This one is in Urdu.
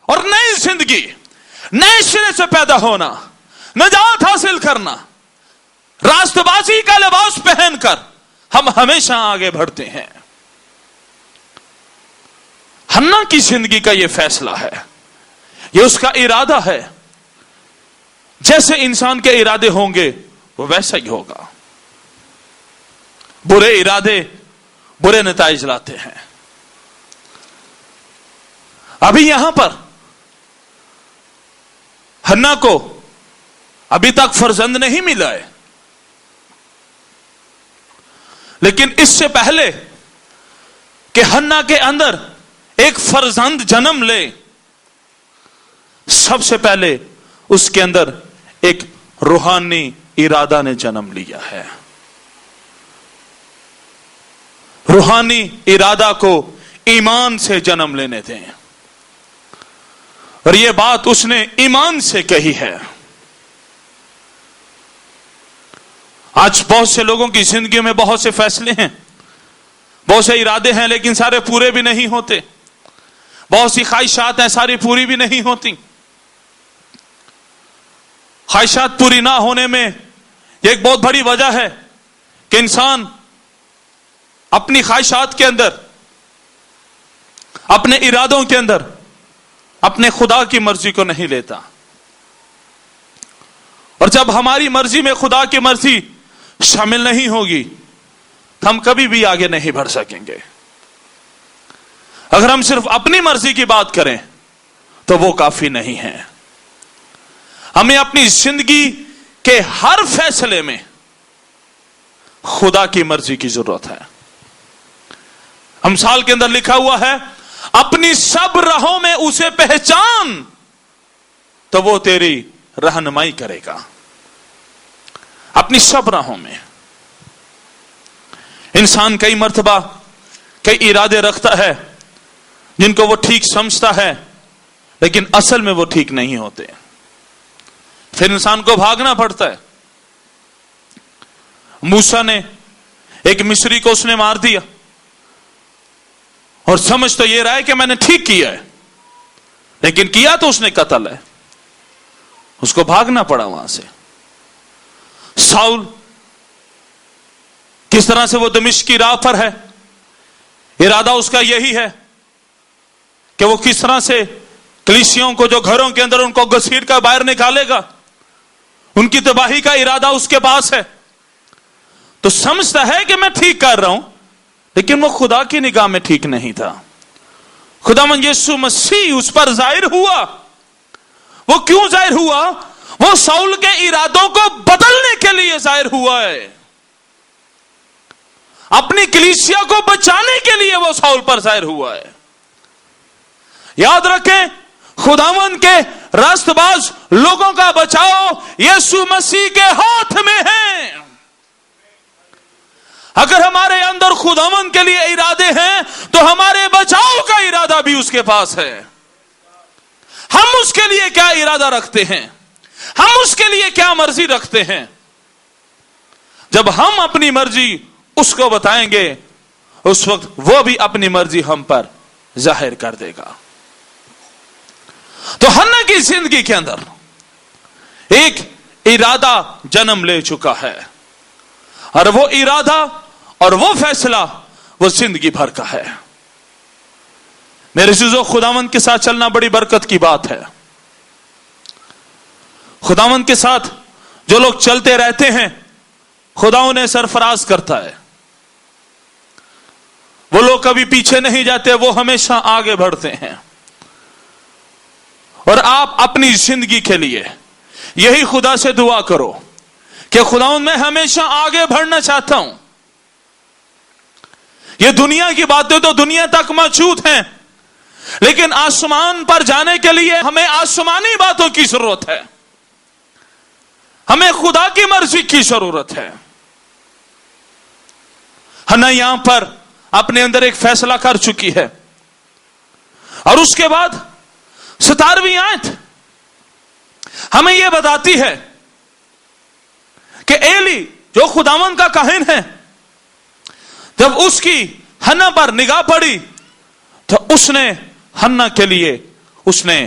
اور نئی زندگی، نئے سرے سے پیدا ہونا، نجات حاصل کرنا، راست بازی کا لباس پہن کر ہم ہمیشہ آگے بڑھتے ہیں۔ حنا کی زندگی کا یہ فیصلہ ہے، یہ اس کا ارادہ ہے، جیسے انسان کے ارادے ہوں گے وہ ویسا ہی ہوگا۔ برے ارادے برے نتائج لاتے ہیں۔ ابھی یہاں پر حنا کو ابھی تک فرزند نہیں ملا ہے، لیکن اس سے پہلے کہ حنا کے اندر ایک فرزند جنم لے، سب سے پہلے اس کے اندر ایک روحانی ارادہ نے جنم لیا ہے۔ روحانی ارادہ کو ایمان سے جنم لینے دیں، اور یہ بات اس نے ایمان سے کہی ہے۔ آج بہت سے لوگوں کی زندگی میں بہت سے فیصلے ہیں، بہت سے ارادے ہیں، لیکن سارے پورے بھی نہیں ہوتے۔ بہت سی خواہشات ہیں، ساری پوری بھی نہیں ہوتی۔ خواہشات پوری نہ ہونے میں یہ ایک بہت بڑی وجہ ہے کہ انسان اپنی خواہشات کے اندر، اپنے ارادوں کے اندر اپنے خدا کی مرضی کو نہیں لیتا، اور جب ہماری مرضی میں خدا کی مرضی شامل نہیں ہوگی تو ہم کبھی بھی آگے نہیں بڑھ سکیں گے۔ اگر ہم صرف اپنی مرضی کی بات کریں تو وہ کافی نہیں ہے۔ ہمیں اپنی زندگی کے ہر فیصلے میں خدا کی مرضی کی ضرورت ہے۔ امثال کے اندر لکھا ہوا ہے، اپنی سب راہوں میں اسے پہچان تو وہ تیری رہنمائی کرے گا۔ اپنی سب راہوں میں انسان کئی مرتبہ کئی ارادے رکھتا ہے جن کو وہ ٹھیک سمجھتا ہے، لیکن اصل میں وہ ٹھیک نہیں ہوتے، پھر انسان کو بھاگنا پڑتا ہے۔ موسیٰ نے ایک مصری کو اس نے مار دیا، اور سمجھ تو یہ رہا ہے کہ میں نے ٹھیک کیا ہے، لیکن کیا تو اس نے قتل ہے، اس کو بھاگنا پڑا وہاں سے۔ ساؤل کس طرح سے وہ دمشق کی راہ پر ہے، ارادہ اس کا یہی ہے کہ وہ کس طرح سے کلیسیوں کو جو گھروں کے اندر ان کو گھسیٹ کر باہر نکالے گا، ان کی تباہی کا ارادہ اس کے پاس ہے۔ تو سمجھتا ہے کہ میں ٹھیک کر رہا ہوں، لیکن وہ خدا کی نگاہ میں ٹھیک نہیں تھا۔ خداوند یسوع مسیح اس پر ظاہر ہوا۔ وہ کیوں ظاہر ہوا؟ وہ ساؤل کے ارادوں کو بدلنے کے لیے ظاہر ہوا ہے، اپنی کلیسیا کو بچانے کے لیے وہ ساؤل پر ظاہر ہوا ہے۔ یاد رکھیں، خداوند کے راست باز لوگوں کا بچاؤ یسوع مسیح کے ہاتھ میں ہے۔ اگر ہمارے اندر خداوند کے لیے ارادے ہیں تو ہمارے بچاؤ کا ارادہ بھی اس کے پاس ہے۔ ہم اس کے لیے کیا ارادہ رکھتے ہیں، ہم اس کے لیے کیا مرضی رکھتے ہیں، جب ہم اپنی مرضی اس کو بتائیں گے، اس وقت وہ بھی اپنی مرضی ہم پر ظاہر کر دے گا۔ تو حنا کی زندگی کے اندر ایک ارادہ جنم لے چکا ہے، اور وہ ارادہ اور وہ فیصلہ وہ زندگی بھر کا ہے۔ میرے عزیزو، خداوند کے ساتھ چلنا بڑی برکت کی بات ہے۔ خداوند کے ساتھ جو لوگ چلتے رہتے ہیں، خدا انہیں سرفراز کرتا ہے۔ وہ لوگ کبھی پیچھے نہیں جاتے، وہ ہمیشہ آگے بڑھتے ہیں۔ اور آپ اپنی زندگی کے لیے یہی خدا سے دعا کرو کہ خداوند میں ہمیشہ آگے بڑھنا چاہتا ہوں۔ یہ دنیا کی باتیں تو دنیا تک محدود ہیں، لیکن آسمان پر جانے کے لیے ہمیں آسمانی باتوں کی ضرورت ہے، ہمیں خدا کی مرضی کی ضرورت ہے۔ حنا یہاں پر اپنے اندر ایک فیصلہ کر چکی ہے، اور اس کے بعد 17ویں آیت ہمیں یہ بتاتی ہے کہ ایلی جو خداوند کا کاہن ہے، جب اس کی حنا پر نگاہ پڑی تو اس نے حنا کے لیے اس نے